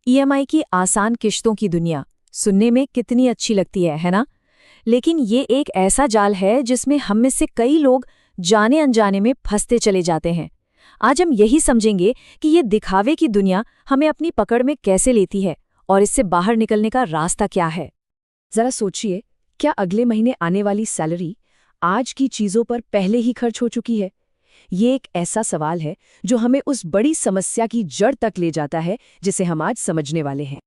EMI की आसान किश्तों की दुनिया सुनने में कितनी अच्छी लगती है ना? लेकिन ये एक ऐसा जाल है जिसमें हम में से कई लोग जाने अनजाने में फंसते चले जाते हैं। आज हम यही समझेंगे कि ये दिखावे की दुनिया हमें अपनी पकड़ में कैसे लेती है और इससे बाहर निकलने का रास्ता क्या है। जरा सोचिए, क्या अगले महीने आने वाली सैलरी आज की चीजों पर पहले ही खर्च हो चुकी है? ये एक ऐसा सवाल है जो हमें उस बड़ी समस्या की जड़ तक ले जाता है जिसे हम आज समझने वाले हैं।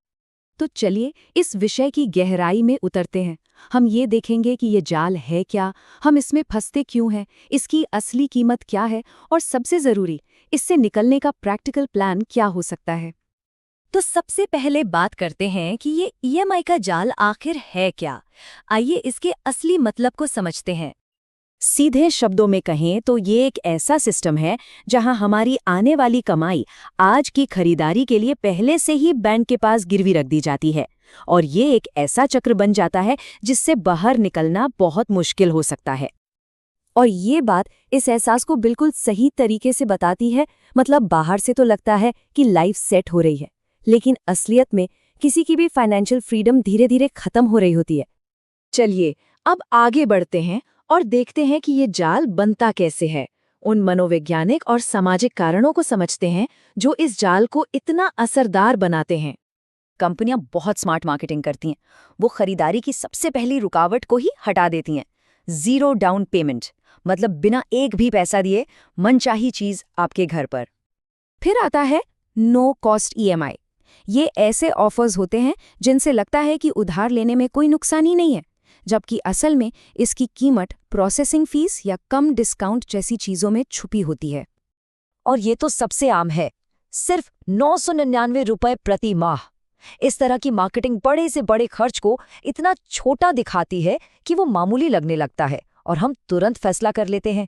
तो चलिए इस विषय की गहराई में उतरते हैं। हम ये देखेंगे कि ये जाल है क्या, हम इसमें फंसते क्यों हैं, इसकी असली कीमत क्या है और सबसे जरूरी, इससे निकलने का प्रैक्टिकल प्लान क्या हो सकता है। तो सबसे पहले बात करते हैं कि ये ईएमआई का जाल आखिर है क्या। आइए इसके असली मतलब को समझते हैं। सीधे शब्दों में कहें तो ये एक ऐसा सिस्टम है जहां हमारी आने वाली कमाई आज की खरीदारी के लिए पहले से ही बैंक के पास गिरवी रख दी जाती है, और ये एक ऐसा चक्र बन जाता है जिससे बाहर निकलना बहुत मुश्किल हो सकता है। और ये बात इस एहसास को बिल्कुल सही तरीके से बताती है। मतलब बाहर से तो लगता है कि लाइफ सेट हो रही है, लेकिन असलियत में किसी की भी फाइनेंशियल फ्रीडम धीरे धीरे खत्म हो रही होती है। चलिए अब आगे बढ़ते हैं और देखते हैं कि ये जाल बनता कैसे है। उन मनोवैज्ञानिक और सामाजिक कारणों को समझते हैं जो इस जाल को इतना असरदार बनाते हैं। कंपनियां बहुत स्मार्ट मार्केटिंग करती हैं। वो खरीदारी की सबसे पहली रुकावट को ही हटा देती हैं। जीरो डाउन पेमेंट, मतलब बिना एक भी पैसा दिए मनचाही चीज आपके घर पर। फिर आता है नो कॉस्ट ईएमआई। ये ऐसे ऑफर्स होते हैं जिनसे लगता है कि उधार लेने में कोई नुकसान ही नहीं है, जबकि असल में इसकी कीमत प्रोसेसिंग फीस या कम डिस्काउंट जैसी चीजों में छुपी होती है। और ये तो सबसे आम है, सिर्फ 999 रुपए प्रति माह। इस तरह की मार्केटिंग बड़े से बड़े खर्च को इतना छोटा दिखाती है कि वो मामूली लगने लगता है और हम तुरंत फैसला कर लेते हैं।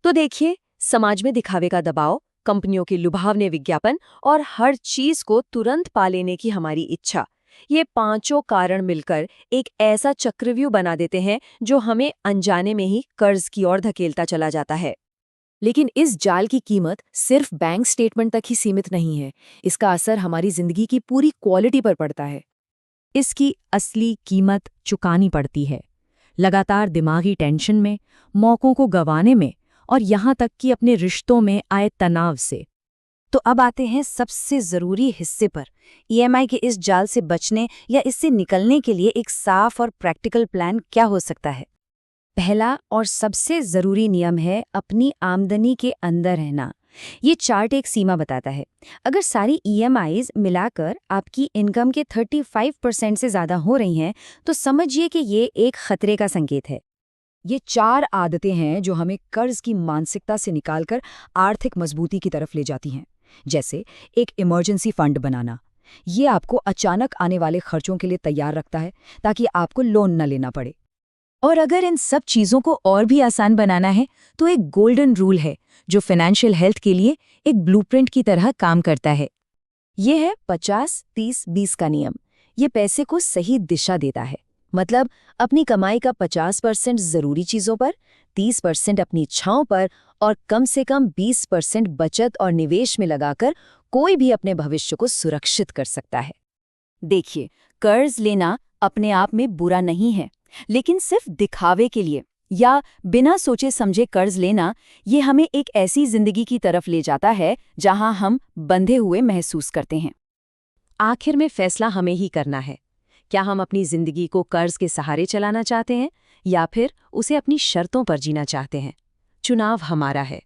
तो देखिए, समाज में दिखावे का दबाव, कंपनियों के लुभावने विज्ञापन और हर चीज को तुरंत पा लेने की हमारी इच्छा, ये पांचों कारण मिलकर एक ऐसा चक्रव्यूह बना देते हैं जो हमें अनजाने में ही कर्ज की ओर धकेलता चला जाता है। लेकिन इस जाल की कीमत सिर्फ बैंक स्टेटमेंट तक ही सीमित नहीं है। इसका असर हमारी जिंदगी की पूरी क्वालिटी पर पड़ता है। इसकी असली कीमत चुकानी पड़ती है, लगातार दिमागी टेंशन में, मौकों को गंवाने में, और यहाँ तक कि अपने रिश्तों में आए तनाव से। तो अब आते हैं सबसे ज़रूरी हिस्से पर। ईएमआई के इस जाल से बचने या इससे निकलने के लिए एक साफ और प्रैक्टिकल प्लान क्या हो सकता है। पहला और सबसे ज़रूरी नियम है अपनी आमदनी के अंदर रहना। ये चार्ट एक सीमा बताता है। अगर सारी ईएमआईज मिलाकर आपकी इनकम के 35% से ज़्यादा हो रही हैं, तो समझिए कि ये एक खतरे का संकेत है। ये 4 आदतें हैं जो हमें कर्ज की मानसिकता से निकालकर आर्थिक मजबूती की तरफ ले जाती हैं। जैसे एक इमरजेंसी फंड बनाना। ये आपको अचानक आने वाले खर्चों के लिए तैयार रखता है ताकि आपको लोन न लेना पड़े। और अगर इन सब चीज़ों को और भी आसान बनाना है तो एक गोल्डन रूल है जो फाइनेंशियल हेल्थ के लिए एक ब्लूप्रिंट की तरह काम करता है। ये है 50-30-20 का नियम। ये पैसे को सही दिशा देता है। मतलब अपनी कमाई का 50% ज़रूरी चीज़ों पर, 30% अपनी इच्छाओं पर और कम से कम 20% बचत और निवेश में लगाकर कोई भी अपने भविष्य को सुरक्षित कर सकता है। देखिए, कर्ज लेना अपने आप में बुरा नहीं है, लेकिन सिर्फ दिखावे के लिए या बिना सोचे समझे कर्ज लेना, ये हमें एक ऐसी जिंदगी की तरफ ले जाता है जहां हम बंधे हुए महसूस करते हैं। आखिर में फैसला हमें ही करना है। क्या हम अपनी जिंदगी को कर्ज के सहारे चलाना चाहते हैं या फिर उसे अपनी शर्तों पर जीना चाहते हैं? चुनाव हमारा है।